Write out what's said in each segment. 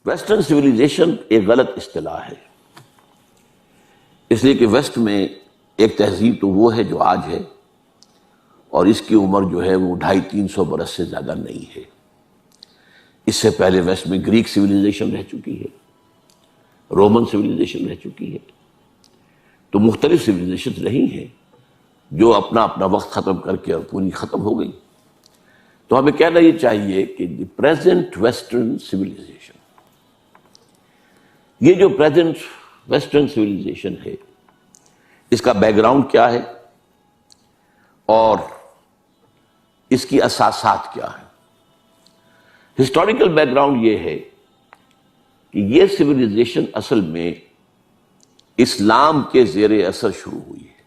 Western civilisation ایک غلط اصطلاح ہے، اس لیے کہ ویسٹ میں ایک تہذیب تو وہ ہے جو آج ہے، اور اس کی عمر جو ہے وہ 250-300 برس سے زیادہ نہیں ہے۔ اس سے پہلے ویسٹ میں گریک سویلائزیشن رہ چکی ہے، رومن سویلائزیشن رہ چکی ہے، تو مختلف سویلائزیشن رہی ہیں جو اپنا اپنا وقت ختم کر کے اور پوری ختم ہو گئی۔ تو ہمیں کہنا یہ چاہیے کہ دی پریزنٹ ویسٹرن سویلائزیشن، یہ جو پریزنٹ ویسٹرن سویلائزیشن ہے، اس کا بیک گراؤنڈ کیا ہے اور اس کی اساسات کیا ہیں۔ ہسٹوریکل بیک گراؤنڈ یہ ہے کہ یہ سویلائزیشن اصل میں اسلام کے زیر اثر شروع ہوئی ہے۔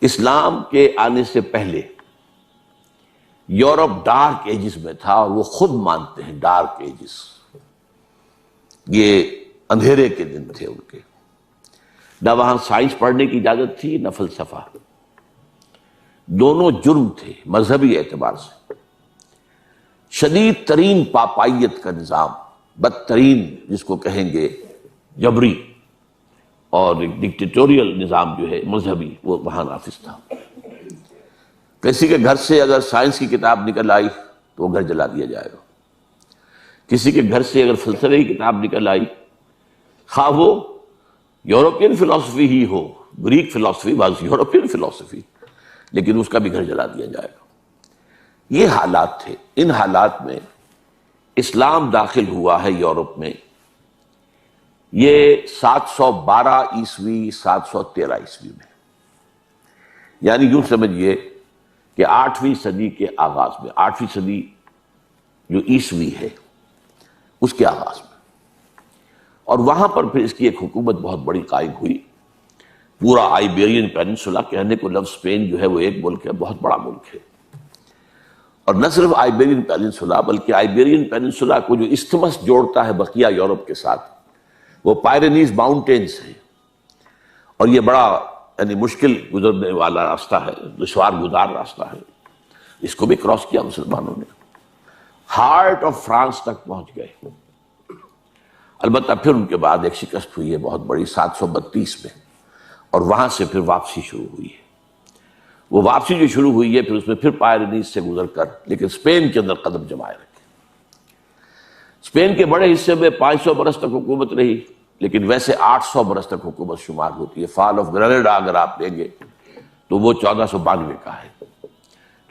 اسلام کے آنے سے پہلے یورپ ڈارک ایجز میں تھا، اور وہ خود مانتے ہیں ڈارک ایجز، یہ اندھیرے کے دن تھے ان کے۔ نہ وہاں سائنس پڑھنے کی اجازت تھی، نہ فلسفہ، دونوں جرم تھے مذہبی اعتبار سے۔ شدید ترین پاپائیت کا نظام، بدترین جس کو کہیں گے جبری اور ایک ڈکٹیٹوریل نظام جو ہے مذہبی، وہ وہاں نافذ تھا۔ کسی کے گھر سے اگر سائنس کی کتاب نکل آئی تو وہ گھر جلا دیا جائے گا۔ کسی کے گھر سے اگر فلسفے کی کتاب نکل آئی، خواہ وہ یورپین فلسفی ہی ہو، گریک فلسفی واز یورپین فلسفی، لیکن اس کا بھی گھر جلا دیا جائے گا۔ یہ حالات تھے۔ ان حالات میں اسلام داخل ہوا ہے یورپ میں، یہ 712 عیسوی 713 عیسوی میں، یعنی یوں سمجھیے کہ 8ویں صدی کے آغاز میں، 8ویں صدی جو عیسوی ہے اس کے آغاز میں، اور وہاں پر پھر اس کی ایک حکومت بہت بڑی قائم ہوئی۔ پورا آئیبیرین پیننسولا، کہنے کو لفظ اسپین جو ہے وہ ایک ملک ہے، بہت بڑا ملک ہے، اور نہ صرف آئیبیرین پیننسولا بلکہ آئیبیرین پیننسولا کو جو استمس جوڑتا ہے بقیہ یورپ کے ساتھ، وہ پائرینیز ماؤنٹینز ہیں، اور یہ بڑا یعنی مشکل گزرنے والا راستہ ہے، دشوار گزار راستہ ہے۔ اس کو بھی کراس کیا مسلمانوں نے، ہارٹ آف فرانس تک پہنچ گئے۔ البتہ پھر ان کے بعد ایک شکست ہوئی ہے بہت بڑی 732 میں، اور وہاں سے پھر واپسی شروع ہوئی ہے۔ وہ واپسی جو شروع ہوئی ہے پھر اس میں پھر پائرینیز سے گزر کر لیکن اسپین کے اندر قدم جمائے رکھے۔ اسپین کے بڑے حصے میں 500 برس تک حکومت رہی، لیکن ویسے 800 برس تک حکومت شمار ہوتی ہے۔ فال آف گریناڈا اگر آپ لیں گے تو وہ 1492 کا ہے،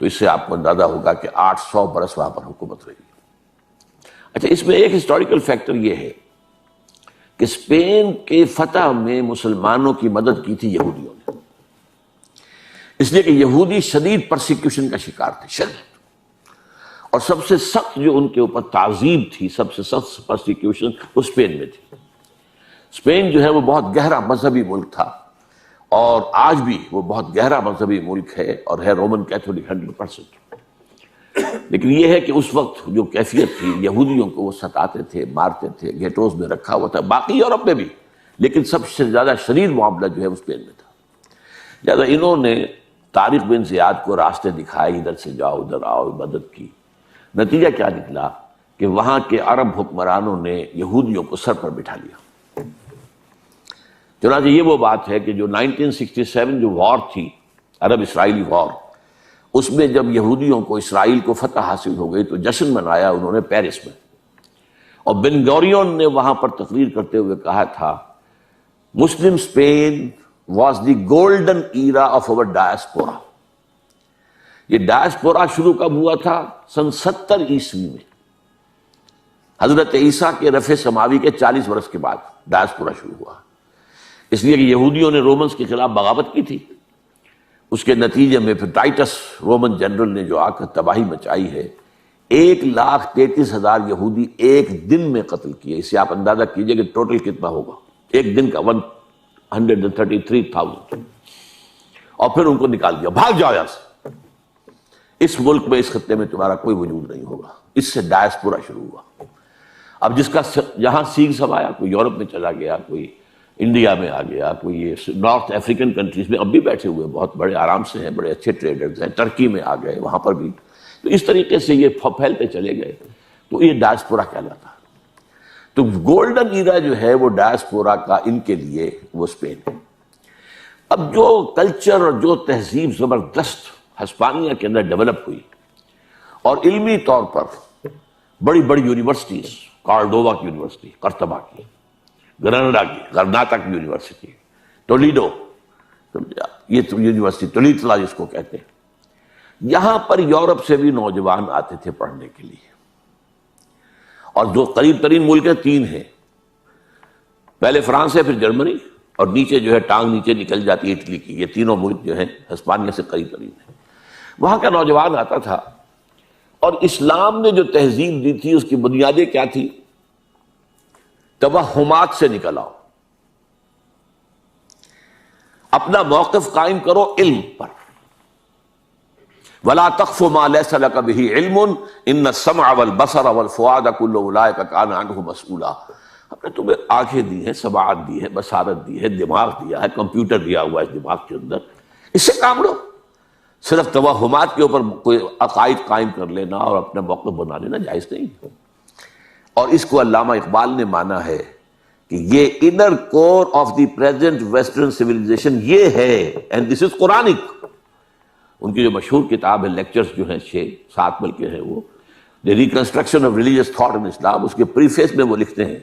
تو اس سے آپ کو اندازہ ہوگا کہ 800 برس وہاں پر حکومت رہی۔ اچھا، اس میں ایک ہسٹوریکل فیکٹر یہ ہے کہ اسپین کے فتح میں مسلمانوں کی مدد کی تھی یہودیوں نے، اس لیے کہ یہودی شدید پرسیکیوشن کا شکار تھے، شدید، اور سب سے سخت جو ان کے اوپر تعذیب تھی، سب سے سخت پرسیکیوشن وہ اسپین میں تھی۔ اسپین جو ہے وہ بہت گہرا مذہبی ملک تھا، اور آج بھی وہ بہت گہرا مذہبی ملک ہے، اور ہے رومن کیتھولک 100%۔ لیکن یہ ہے کہ اس وقت جو کیفیت تھی، یہودیوں کو وہ ستاتے تھے، مارتے تھے، گیٹوز میں رکھا ہوا تھا، باقی یورپ میں بھی، لیکن سب سے زیادہ شدید معاملہ جو ہے اسپین میں تھا۔ لہٰذا انہوں نے طارق بن زیاد کو راستے دکھائے، ادھر سے جاؤ، ادھر آؤ، مدد کی۔ نتیجہ کیا نکلا کہ وہاں کے عرب حکمرانوں نے یہودیوں کو سر پر بٹھا لیا۔ چنانچہ یہ وہ بات ہے کہ جو 1967 جو وار تھی، عرب اسرائیلی وار، اس میں جب یہودیوں کو، اسرائیل کو فتح حاصل ہو گئی تو جشن منایا انہوں نے پیرس میں، اور بن گوریون نے وہاں پر تقریر کرتے ہوئے کہا تھا، Muslim Spain was the golden era of our diaspora. یہ ڈائسپورا شروع کب ہوا تھا؟ سن 70 عیسوی میں، حضرت عیسیٰ کے رفع سماوی کے 40 برس کے بعد ڈائسپورا شروع ہوا، اس لیے کہ یہودیوں نے رومنز کے خلاف بغاوت کی تھی۔ اس کے نتیجے میں پھر ٹائٹس رومن جنرل نے جو آ کر تباہی مچائی ہے، 1,33,000 یہودی ایک دن میں قتل کیے۔ اس سے آپ اندازہ کیجئے کہ ٹوٹل کتنا ہوگا ایک دن کا، 133,000، اور پھر ان کو نکال دیا، بھاگ جاؤ یہاں سے، اس ملک میں، اس خطے میں تمہارا کوئی وجود نہیں ہوگا۔ اس سے ڈائسپورا شروع ہوا۔ اب جس کا یہاں سیگ سمایا، کوئی یورپ میں چلا گیا، کوئی انڈیا میں آ گیا، کوئی یہ نارتھ افریقن کنٹریز میں اب بھی بیٹھے ہوئے بہت بڑے آرام سے ہیں، بڑے اچھے ٹریڈرز ہیں، ٹرکی میں آ گئے، وہاں پر بھی۔ تو اس طریقے سے یہ پھیلتے چلے گئے۔ تو یہ ڈائسپورا کہلاتا ہے۔ تو گولڈن ایرا جو ہے وہ ڈائسپورا کا ان کے لیے وہ اسپین ہے۔ اب جو کلچر اور جو تہذیب زبردست ہسپانیہ کے اندر ڈیولپ ہوئی، اور علمی طور پر بڑی بڑی یونیورسٹیز، کارڈووا کی یونیورسٹی، قرطبہ کی، گرناڈا کی، غرناطہ کی یونیورسٹی، ٹولیڈو، یہ یونیورسٹی تولیتلا جس کو کہتے ہیں، یہاں پر یورپ سے بھی نوجوان آتے تھے پڑھنے کے لیے۔ اور جو قریب ترین ملک ہیں 3 ہیں، پہلے فرانس ہے، پھر جرمنی، اور نیچے جو ہے ٹانگ نیچے نکل جاتی ہے اٹلی کی۔ یہ تینوں ملک جو ہیں ہسپانیہ سے قریب ترین ہیں۔ وہاں کا نوجوان آتا تھا، اور اسلام نے جو تہذیب دی تھی اس کی بنیادیں کیا تھی؟ توہمات سے نکل آؤ، اپنا موقف قائم کرو علم پر، وَلَا تَقْفُ مَا لَيْسَ لَكَ بِهِ عِلْمٌ إِنَّ السَّمْعَ وَالْبَصَرَ وَالْفُؤَادَ كُلُّ أُولَٰئِكَ كَانَ عَنْهُ مسؤولا۔ ہم نے تمہیں آنکھیں دی ہیں، سماعت دی ہے، بصارت دی ہے، دماغ دیا ہے، کمپیوٹر دیا ہوا ہے اس دماغ کے اندر، اس سے کام لو۔ صرف توہمات کے اوپر کوئی عقائد قائم کر لینا اور اپنا موقف بنا لینا جائز نہیں۔ اور اس کو علامہ اقبال نے مانا ہے کہ یہ inner core of the present western civilisation یہ ہے، اینڈ دس از قرآنک۔ ان کی جو مشہور کتاب ہے، لیکچرز جو ہیں 6-7 بلکہ ہیں وہ، the reconstruction of religious thought in Islam, اس کے پریفیس میں وہ لکھتے ہیں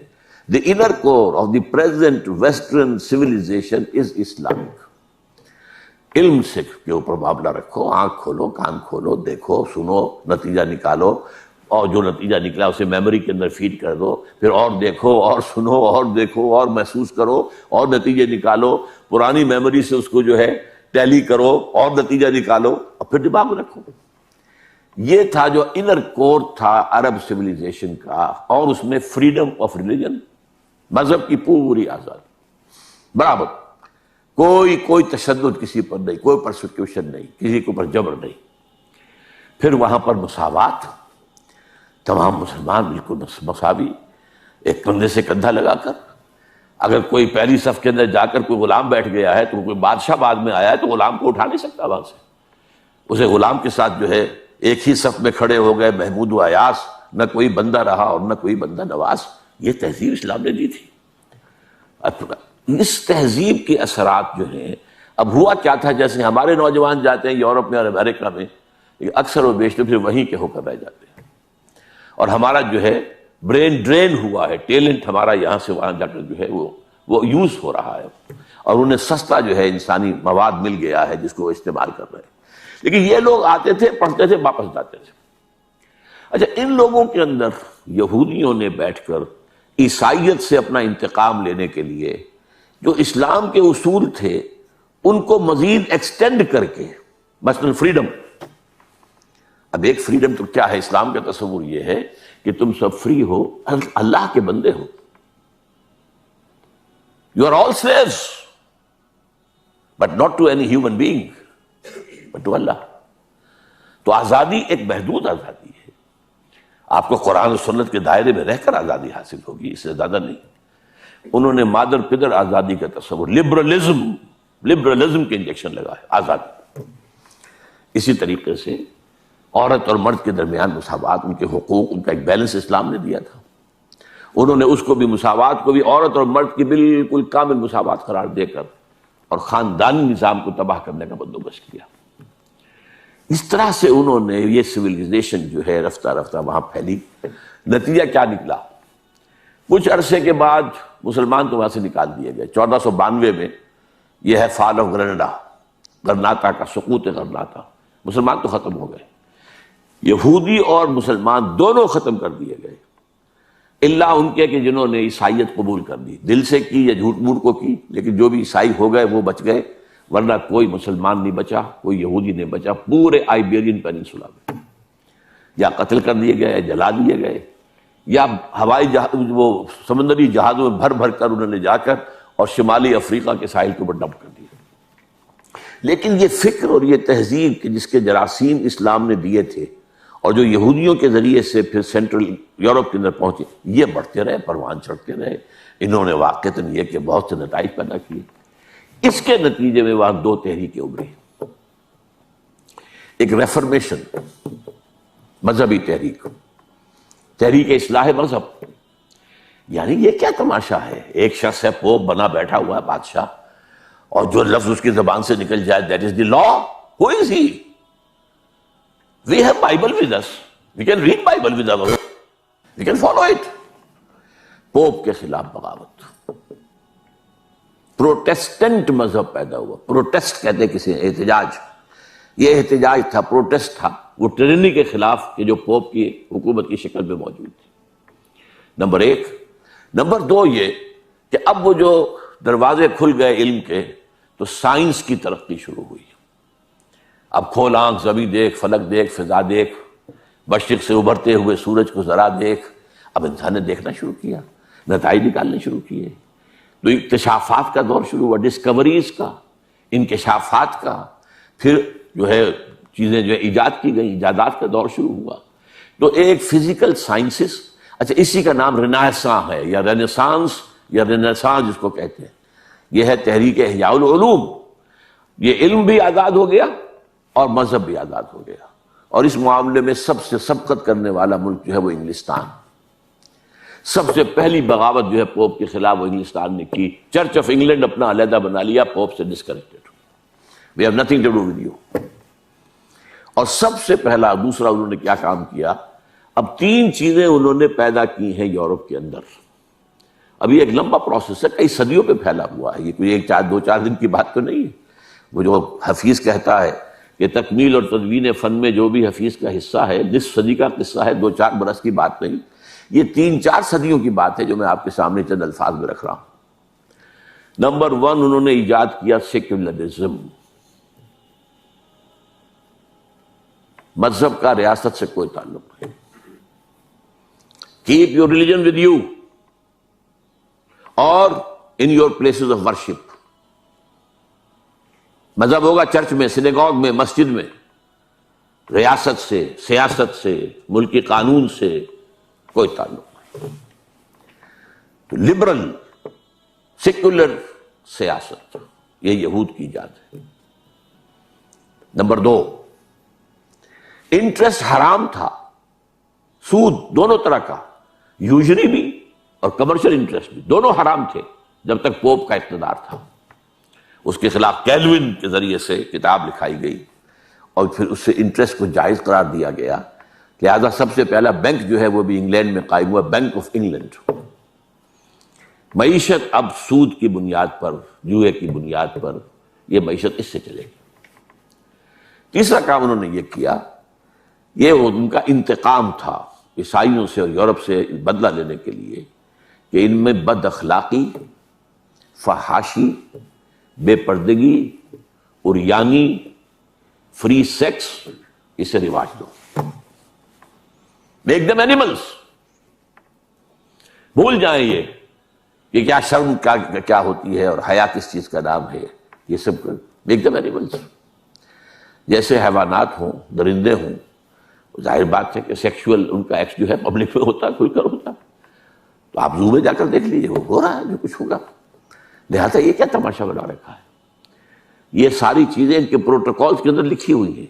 the inner core of the present western civilization is Islamic. علم سے کے اوپر معاملہ رکھو، آنکھ کھولو، کان کھولو، دیکھو، سنو، نتیجہ نکالو، اور جو نتیجہ نکلا اسے میموری کے اندر فیڈ کر دو، پھر اور دیکھو اور سنو اور دیکھو اور محسوس کرو اور نتیجے نکالو، پرانی میموری سے اس کو جو ہے ٹیلی کرو اور نتیجہ نکالو، اور پھر دماغ میں رکھو۔ یہ تھا جو انر کور تھا عرب سویلائزیشن کا، اور اس میں فریڈم آف ریلیجن، مذہب کی پوری آزادی، برابر، کوئی تشدد کسی پر نہیں، کوئی پرسیکیوشن نہیں، کسی کے اوپر جبر نہیں۔ پھر وہاں پر مساوات، تمام مسلمان بالکل مساوی، ایک کندھے سے کندھا لگا کر۔ اگر کوئی پہلی صف کے اندر جا کر کوئی غلام بیٹھ گیا ہے تو کوئی بادشاہ بعد میں آیا ہے تو غلام کو اٹھا نہیں سکتا وہاں سے، اسے غلام کے ساتھ جو ہے ایک ہی صف میں کھڑے ہو گئے محمود و ایاس، نہ کوئی بندہ رہا اور نہ کوئی بندہ نواز۔ یہ تہذیب اسلام نے دی تھی۔ اس تہذیب کے اثرات جو ہیں، اب ہوا کیا تھا، جیسے ہمارے نوجوان جاتے ہیں یورپ میں اور امریکہ میں، اکثر و بیشتر پھر وہیں کے ہو کر رہ جاتے ہیں، اور ہمارا جو ہے برین ڈرین ہوا ہے، ٹیلنٹ ہمارا یہاں سے وہاں جا کر جو ہے وہ یوز ہو رہا ہے، اور انہیں سستا جو ہے انسانی مواد مل گیا ہے جس کو وہ استعمال کر رہے ہیں۔ لیکن یہ لوگ آتے تھے، پڑھتے تھے، واپس جاتے تھے۔ اچھا، ان لوگوں کے اندر یہودیوں نے بیٹھ کر عیسائیت سے اپنا انتقام لینے کے لیے جو اسلام کے اصول تھے ان کو مزید ایکسٹینڈ کر کے، مثلا فریڈم، اب ایک فریڈم تو کیا ہے، اسلام کا تصور یہ ہے کہ تم سب فری ہو، اللہ کے بندے ہو، you are all slaves but not to any human being but to Allah. تو آزادی ایک محدود آزادی ہے، آپ کو قرآن و سنت کے دائرے میں رہ کر آزادی حاصل ہوگی، اس سے زیادہ نہیں۔ انہوں نے مادر پدر آزادی کا تصور، لبرلزم کے انجیکشن لگا ہے آزادی۔ اسی طریقے سے عورت اور مرد کے درمیان مساوات، ان کے حقوق، ان کا ایک بیلنس اسلام نے دیا تھا۔ انہوں نے اس کو بھی، مساوات کو بھی، عورت اور مرد کی بالکل کامل مساوات قرار دے کر اور خاندانی نظام کو تباہ کرنے کا بندوبست کیا۔ اس طرح سے انہوں نے یہ سویلائزیشن جو ہے رفتہ رفتہ وہاں پھیلی۔ نتیجہ کیا نکلا؟ کچھ عرصے کے بعد مسلمان تو وہاں سے نکال دیے گئے۔ 1492 میں یہ ہے فال آف گرناڈا، غرناطہ کا سقوط غرناطہ، مسلمان تو ختم ہو گئے، یہودی اور مسلمان دونوں ختم کر دیے گئے، الا ان کے کہ جنہوں نے عیسائیت قبول کر دی، دل سے کی یا جھوٹ موٹ کو کی، لیکن جو بھی عیسائی ہو گئے وہ بچ گئے، ورنہ کوئی مسلمان نہیں بچا، کوئی یہودی نہیں بچا پورے آئیبیرین پیننسولا میں۔ یا قتل کر دیے گئے، جلا دیے گئے، یا ہوائی وہ سمندری جہازوں میں بھر بھر کر انہوں نے جا کر اور شمالی افریقہ کے ساحل کے اوپر ڈمپ کر دیا۔ لیکن یہ فکر اور یہ تہذیب کہ جس کے جراثیم اسلام نے دیے تھے اور جو یہودیوں کے ذریعے سے پھر سینٹرل یورپ کے اندر پہنچے، یہ بڑھتے رہے، پروان چڑھتے رہے۔ انہوں نے واقعتاً یہ کہ بہت سے نتائج پیدا کیے۔ اس کے نتیجے میں وہاں 2 تحریکیں ابھری، ایک ریفرمیشن، مذہبی تحریک، تحریک اصلاح مذہب. یعنی یہ کیا تماشا ہے؟ ایک شخص ہے پوپ بنا بیٹھا ہوا ہے بادشاہ، اور جو لفظ اس کی زبان سے نکل جائے that is the law. Who is he? We have Bible with us, we can read Bible with اور we can follow it. Pope کے خلاف بغاوت. پروٹیسٹنٹ مذہب پیدا ہوا. پروٹیسٹ کہتے کسی احتجاج. یہ احتجاج تھا، پروٹیسٹ تھا، وہ ٹرینی کے خلاف کہ جو پوپ کی حکومت کی شکل میں موجود تھی. نمبر ایک. نمبر دو یہ کہ اب وہ جو دروازے کھل گئے علم کے، تو سائنس کی ترقی شروع ہوئی. اب کھول آنکھ، زمین دیکھ، فلک دیکھ، فضا دیکھ، مشرق سے ابھرتے ہوئے سورج کو ذرا دیکھ. اب انسان نے دیکھنا شروع کیا، نتائج نکالنے شروع کیے. تو اکتشافات کا دور شروع ہوا، ڈسکوریز کا، انکشافات کا. پھر جو ہے چیزیں جو ہے ایجاد کی گئی، ایجادات کا دور شروع ہوا. تو ایک فزیکل سائنسز، اچھا اسی کا نام رینیساں ہے، یا رینیسانس یا رینیسانس جس کو کہتے ہیں. یہ ہے تحریک احیاء العلوم. یہ علم بھی آزاد ہو گیا اور مذہب بھی آزاد ہو گیا. اور اس معاملے میں سب سے سبقت کرنے والا ملک جو ہے وہ انگلستان. سب سے پہلی بغاوت جو ہے پوپ کے خلاف وہ انگلستان نے کی. چرچ آف انگلینڈ اپنا علیحدہ بنا لیا، پوپ سے disconnected. We have nothing to do with you. اور سب سے پہلا دوسرا انہوں نے کیا کام کیا؟ اب تین چیزیں انہوں نے پیدا کی ہیں یورپ کے اندر. اب یہ ایک لمبا پروسیس ہے، کئی صدیوں پہ پھیلا ہوا ہے. یہ کوئی ایک دو چار دن کی بات تو نہیں ہے. وہ جو حفیظ کہتا ہے کہ تکمیل اور تدوین فن میں جو بھی حفیظ کا حصہ ہے، نصف صدی کا قصہ ہے، 2-4 برس کی بات نہیں. یہ 3-4 صدیوں کی بات ہے جو میں آپ کے سامنے چند الفاظ میں رکھ رہا ہوں. نمبر 1 انہوں نے ایجاد کیا سیکولرزم. مذہب کا ریاست سے کوئی تعلق نہیں. Keep your religion with you or in your places of worship. مذہب ہوگا چرچ میں، سینیگوگ میں، مسجد میں. ریاست سے، سیاست سے، ملکی قانون سے کوئی تعلق نہیں. تو لبرل سیکولر سیاست یہ یہود کی ایجاد ہے. نمبر 2 انٹرسٹ حرام تھا. سود دونوں طرح کا، یوزری بھی اور کمرشل انٹرسٹ بھی، دونوں حرام تھے جب تک پوپ کا اقتدار تھا. اس کے خلاف کیلوین کے ذریعے سے کتاب لکھائی گئی اور پھر اس سے انٹرسٹ کو جائز قرار دیا گیا. لہذا سب سے پہلا بینک جو ہے وہ بھی انگلینڈ میں قائم ہوا، بینک آف انگلینڈ. معیشت اب سود کی بنیاد پر، جوئے کی بنیاد پر، یہ معیشت اس سے چلے گی. تیسرا کام انہوں نے یہ کیا، یہ ان کا انتقام تھا عیسائیوں سے اور یورپ سے بدلہ لینے کے لیے، کہ ان میں بد اخلاقی، فحاشی، بے پردگی، عریانی، فری سیکس، اسے رواج دو. Make them animals. بھول جائیں یہ کہ کیا شرم کیا ہوتی ہے اور حیا کس چیز کا نام ہے. یہ سب میک دم اینیملز. جیسے حیوانات ہوں، درندے ہوں. ظاہر بات ہے کہ سیکشول ان کا ایکٹ جو ہے پبلک میں ہوتا ہے، کھل کر ہوتا ہے. تو آپ زو میں جا کر دیکھ لیجیے، وہ ہو رہا ہے جو کچھ ہوگا. لہٰذا یہ کیا تماشا بنا رکھا ہے؟ یہ ساری چیزیں ان کے پروٹوکولز کے اندر لکھی ہوئی ہیں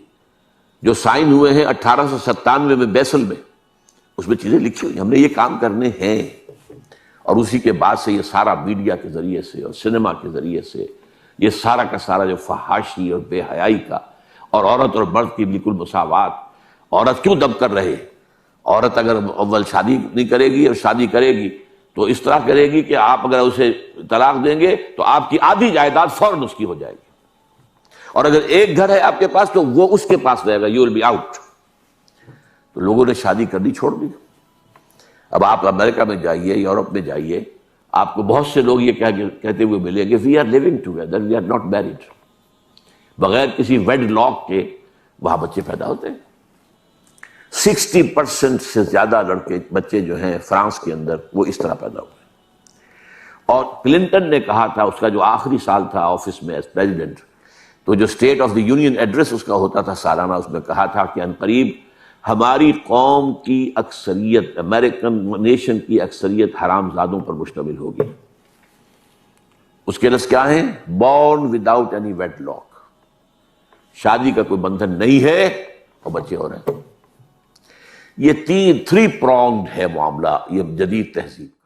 جو سائن ہوئے ہیں 1897 میں بیسل میں. اس میں چیزیں لکھی ہوئی ہیں، ہم نے یہ کام کرنے ہیں. اور اسی کے بعد سے یہ سارا میڈیا کے ذریعے سے اور سنیما کے ذریعے سے یہ سارا کا سارا جو فحاشی اور بے حیائی کا، اور عورت اور مرد کی بالکل مساوات. عورت کیوں دب کر رہے؟ عورت اگر اول شادی نہیں کرے گی اور شادی کرے گی تو اس طرح کرے گی کہ آپ اگر اسے طلاق دیں گے تو آپ کی آدھی جائیداد فوراً اس کی ہو جائے گی. اور اگر ایک گھر ہے آپ کے پاس تو وہ اس کے پاس رہے گا. You will be out. تو لوگوں نے شادی کرنی چھوڑ دی. اب آپ امریکہ میں جائیے، یورپ میں جائیے، آپ کو بہت سے لوگ یہ کہتے ہوئے ملیں گے، we are living together, we are not married. بغیر کسی ویڈ لاک کے وہاں بچے پیدا ہوتے ہیں. 60% سے زیادہ بچے جو ہیں فرانس کے اندر وہ اس طرح پیدا ہوئے. اور کلنٹن نے کہا تھا، اس کا جو آخری سال تھا آفس میں ایز پریزیڈنٹ، تو جو state of the union address اس کا ہوتا تھا سالانہ، اس میں کہا تھا کہ عنقریب ہماری قوم کی اکثریت، امریکن نیشن کی اکثریت حرام زادوں پر مشتمل ہوگی. اس کے لفظ کیا ہیں؟ Born without any wedlock. شادی کا کوئی بندھن نہیں ہے اور بچے ہو رہے ہیں. یہ تھری پرونگڈ ہے معاملہ یہ جدید تہذیب.